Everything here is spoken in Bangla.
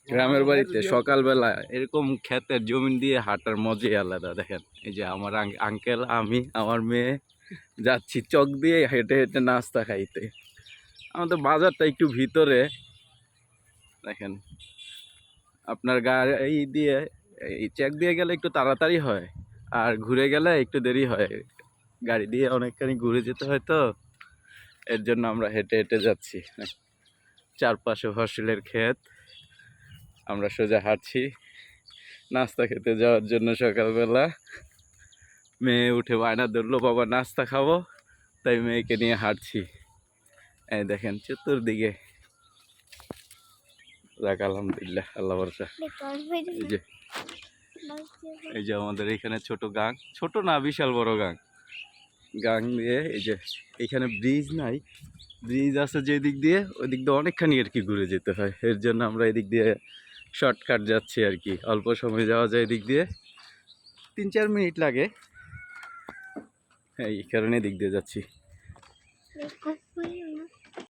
গ্রামের বাড়িতে সকালবেলা এরকম ক্ষেতের জমি দিয়ে হাঁটার মজাই আলাদা। দেখেন এই যে আমার আঙ্কেল, আমি, আমার মেয়ে যাচ্ছি চক দিয়ে হেঁটে হেঁটে নাস্তা খাইতে। আমাদের বাজারটা একটু ভিতরে। দেখেন আপনার গাড়ি দিয়ে এই চেক দিয়ে গেলে একটু তাড়াতাড়ি হয়, আর ঘুরে গেলে একটু দেরি হয়। গাড়ি দিয়ে অনেকখানি ঘুরে যেতে হয়, তো এর জন্য আমরা হেঁটে হেঁটে যাচ্ছি। চারপাশে ফসলের ক্ষেত, আমরা সোজা হাঁটছি নাস্তা খেতে যাওয়ার জন্য। সকালবেলা মেয়ে উঠে বায়না ধরলো, বাবা নাস্তা খাবো, তাই মেয়েকে নিয়ে হাঁটছি। এই দেখেন চতুর্দিকে, যাক আলহামদুলিল্লাহ, আল্লাহ ভরসা। এই যে আমাদের এখানে ছোট গাং, ছোট না বিশাল বড় গাং। গাং দিয়ে এই যে এখানে ব্রিজ নাই, ব্রিজ আছে যে দিক দিয়ে, ওই দিক দিয়ে অনেকখানি আর কি ঘুরে যেতে হয়। এর জন্য আমরা এদিক দিয়ে শর্টকাট যাচ্ছি আর কি। অল্প সময় যাওয়া যায় এদিক দিয়ে, 3-4 মিনিট লাগে, এই কারণে দিক দিয়ে যাচ্ছি।